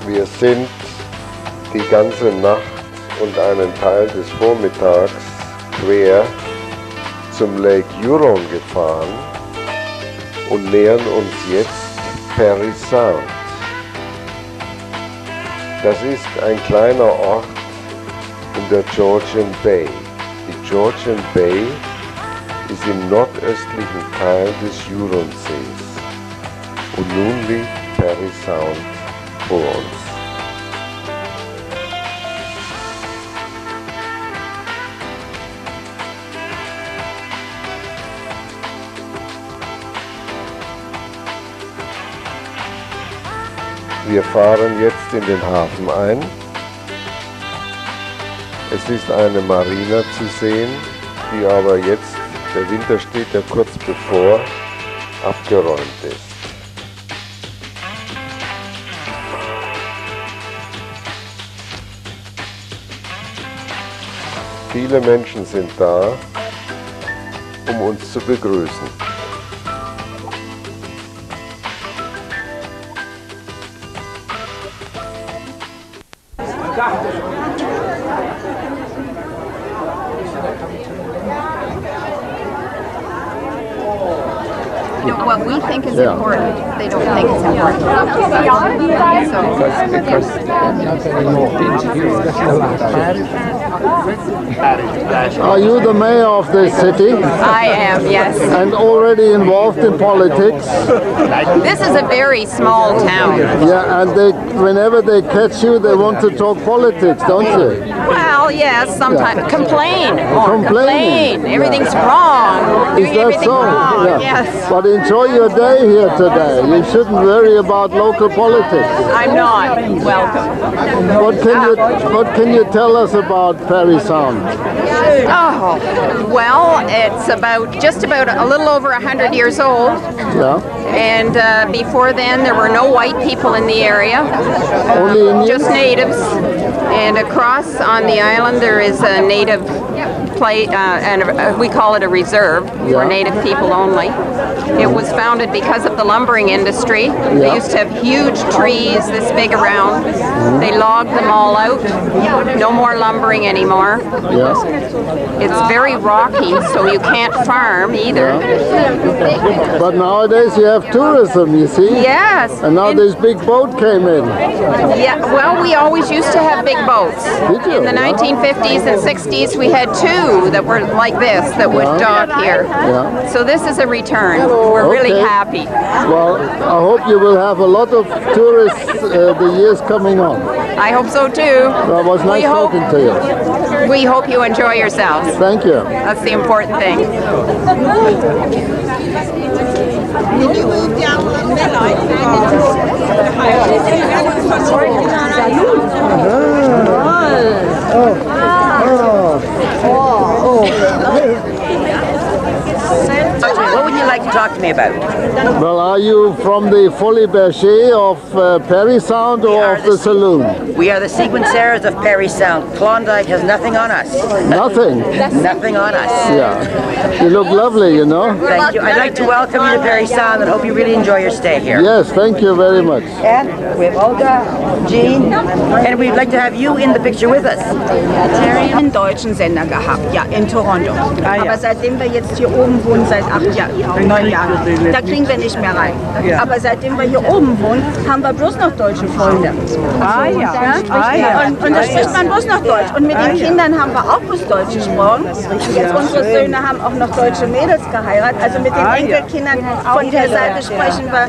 Wir sind die ganze Nacht und einen Teil des Vormittags quer zum Lake Huron gefahren und nähern uns jetzt Parry Sound. Das ist ein kleiner Ort in der Georgian Bay. Die Georgian Bay ist im nordöstlichen Teil des Huronsees. Und nun liegt Parry Sound vor uns. Wir fahren jetzt in den Hafen ein. Es ist eine Marina zu sehen, die aber jetzt, der Winter steht ja kurz bevor, abgeräumt ist. Viele Menschen sind da, um uns zu begrüßen. What we think is important, they don't think it's important. Are you the mayor of this city? I am, yes. And already involved in politics? This is a very small town. Yeah, and whenever they catch you, they want to talk politics, don't you? Well, yes, sometimes. Yeah. Complain. Complaining. Everything's wrong. Is that so? Wrong. Yeah. Yes. But enjoy your day here today. You shouldn't worry about local politics. I'm not. Welcome. What can you tell us about Parry Sound? Oh, well, it's just about a little over 100 years old. Yeah. And before then, there were no white people in the area. Only Indians? Just natives. And across on the island, there is a native place, and we call it a reserve for native people only. It was founded because of the lumbering industry. They used to have huge trees this big around. They logged them all out. No more lumbering anymore. It's very rocky, so you can't farm either. But nowadays you have tourism, you see? Yes. And now this big boat came in. Yeah, well, we always used to have big boats. Did you? In the 1950s and 60s, we had two that were like this, that would dock here. Yeah. So this is a return. We're really happy. Well, I hope you will have a lot of tourists the years coming on. I hope so too. Well, it was nice talking to you. We hope you enjoy yourselves. Thank you. That's the important thing. What would you like to talk to me about? Well, are you from the Folie Berger of Parry Sound or of the saloon? We are the sequencers of Parry Sound. Klondike has nothing on us. Nothing? Nothing on us. Yeah. You look lovely, you know. Thank you. I'd like to welcome you to Parry Sound and hope you really enjoy your stay here. Yes, thank you very much. And we have Olga, Jean, and we'd like to have you in the picture with us. Einen deutschen Sender gehabt, ja, in Toronto. Aber seitdem wir jetzt hier oben wohnen, seit 9 Jahren, da kriegen wir nicht mehr rein. Aber seitdem wir hier oben wohnen, haben wir bloß noch deutsche Freunde. Und da spricht man bloß noch Deutsch. Und mit den Kindern haben wir auch bloß Deutsch gesprochen. Jetzt unsere Söhne haben auch noch deutsche Mädels geheiratet. Also mit den Enkelkindern von der Seite sprechen wir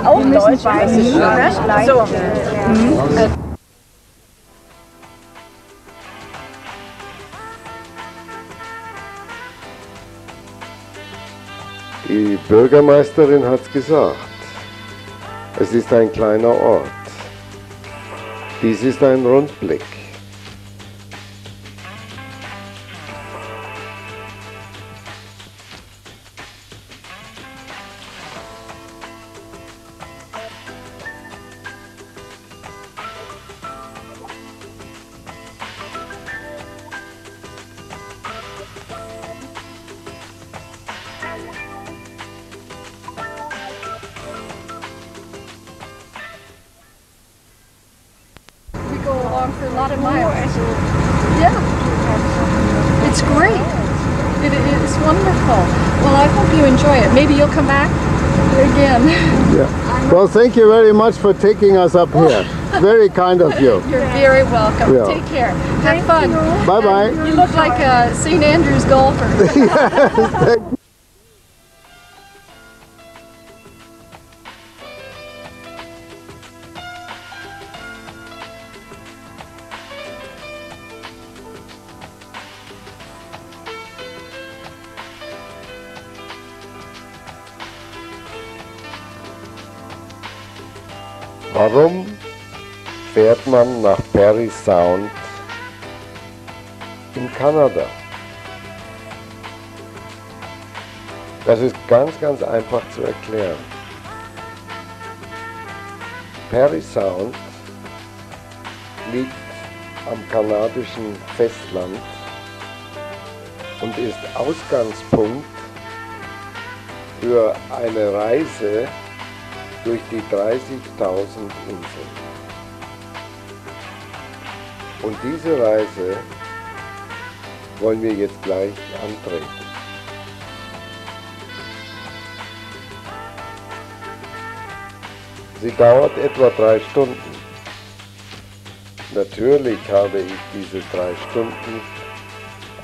auch Deutsch. So. Die Bürgermeisterin hat es gesagt. Es ist ein kleiner Ort. Dies ist ein Rundblick. song for a lot of miles. Yeah. It's great. It is wonderful. Well, I hope you enjoy it. Maybe you'll come back again. Yeah. Well, thank you very much for taking us up here. Very kind of you. You're very welcome. Yeah. Take care. Have fun. Bye-bye. You look like a St. Andrews golfer. Warum fährt man nach Parry Sound in Kanada? Das ist ganz einfach zu erklären. Parry Sound liegt am kanadischen Festland und ist Ausgangspunkt für eine Reise durch die 30.000 Inseln. Und diese Reise wollen wir jetzt gleich antreten. Sie dauert etwa 3 Stunden. Natürlich habe ich diese 3 Stunden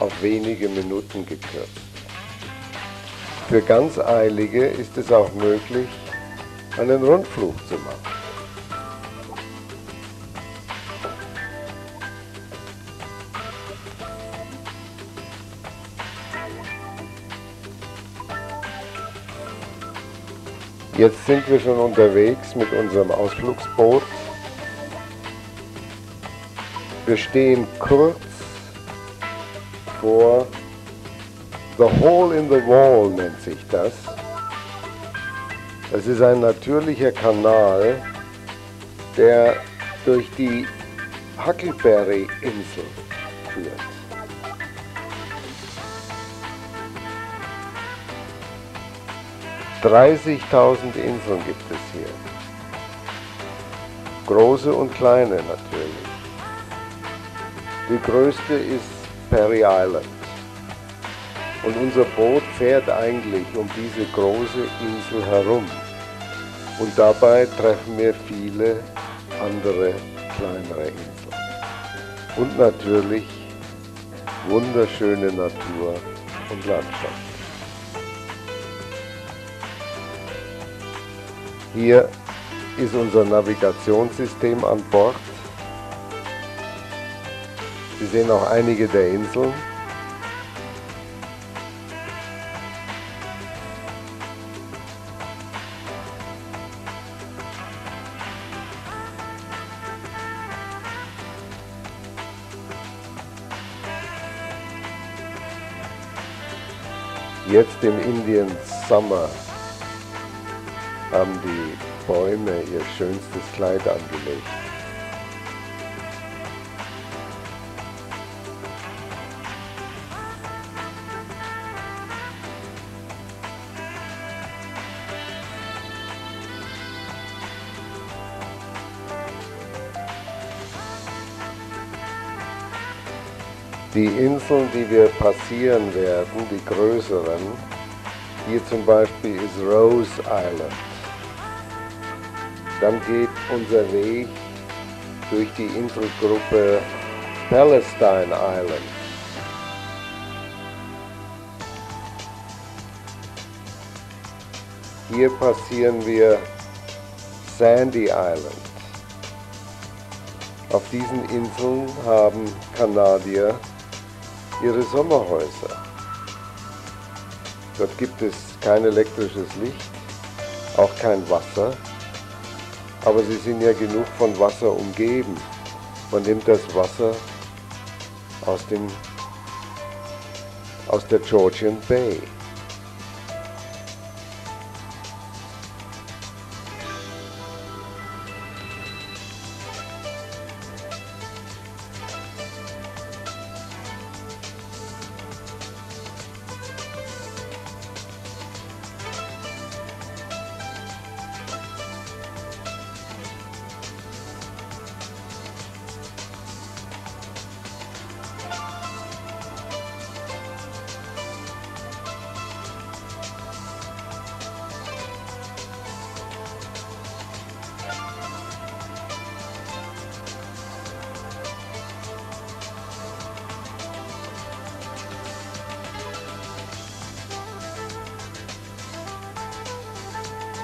auf wenige Minuten gekürzt. Für ganz Eilige ist es auch möglich, einen Rundflug zu machen. Jetzt sind wir schon unterwegs mit unserem Ausflugsboot. Wir stehen kurz vor The Hole in the Wall, nennt sich das. Das ist ein natürlicher Kanal, der durch die Huckleberry-Insel führt. –30.000 Inseln gibt es hier. Große und kleine natürlich. Die größte ist Parry Island. Und unser Boot fährt eigentlich um diese große Insel herum. Und dabei treffen wir viele andere kleinere Inseln. Und natürlich wunderschöne Natur und Landschaft. Hier ist unser Navigationssystem an Bord. Sie sehen auch einige der Inseln. Jetzt im Indian Summer haben die Bäume ihr schönstes Kleid angelegt. Die Inseln, die wir passieren werden, die größeren, hier zum Beispiel ist Rose Island. Dann geht unser Weg durch die Inselgruppe Palestine Island. Hier passieren wir Sandy Island. Auf diesen Inseln haben Kanadier ihre Sommerhäuser. Dort gibt es kein elektrisches Licht, auch kein Wasser, aber sie sind ja genug von Wasser umgeben. Man nimmt das Wasser aus der Georgian Bay.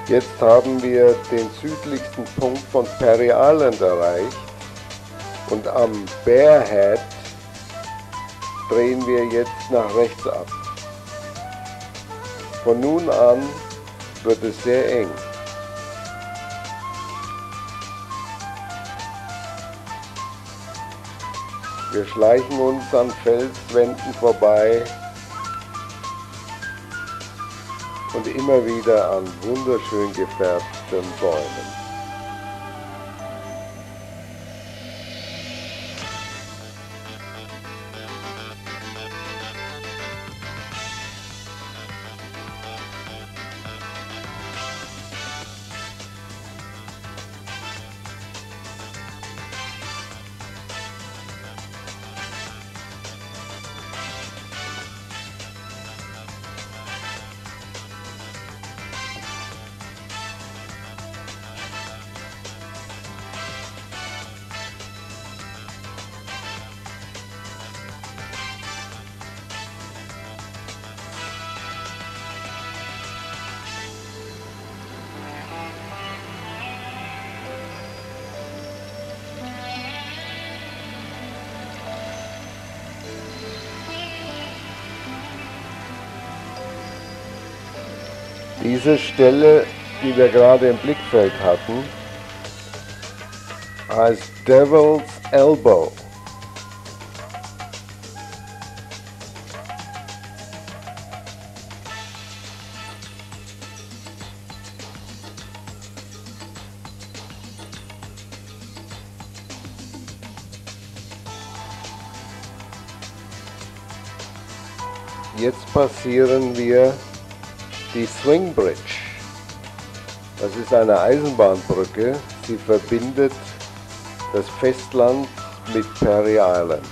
Jetzt haben wir den südlichsten Punkt von Parry Island erreicht und am Bearhead drehen wir jetzt nach rechts ab. Von nun an wird es sehr eng. Wir schleichen uns an Felswänden vorbei und immer wieder an wunderschön gefärbten Bäumen. Diese Stelle, die wir gerade im Blickfeld hatten, heißt Devil's Elbow. Jetzt passieren wir die Swing Bridge. Das ist eine Eisenbahnbrücke. Sie verbindet das Festland mit Parry Island.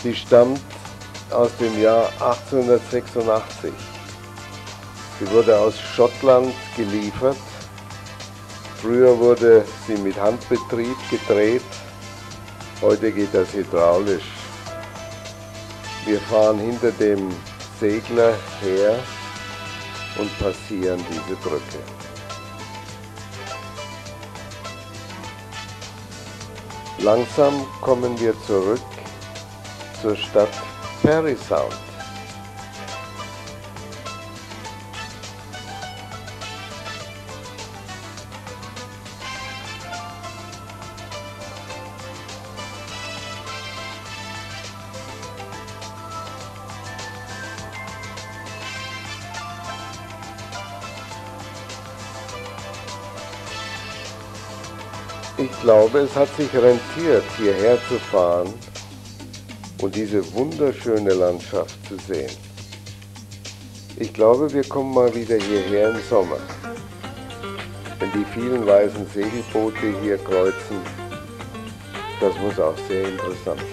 Sie stammt aus dem Jahr 1886. Sie wurde aus Schottland geliefert. Früher wurde sie mit Handbetrieb gedreht. Heute geht das hydraulisch. Wir fahren hinter dem Segler her und passieren diese Brücke. Langsam kommen wir zurück zur Stadt Parry Sound. Ich glaube, es hat sich rentiert, hierher zu fahren und diese wunderschöne Landschaft zu sehen. Ich glaube, wir kommen mal wieder hierher im Sommer. Wenn die vielen weißen Segelboote hier kreuzen, das muss auch sehr interessant sein.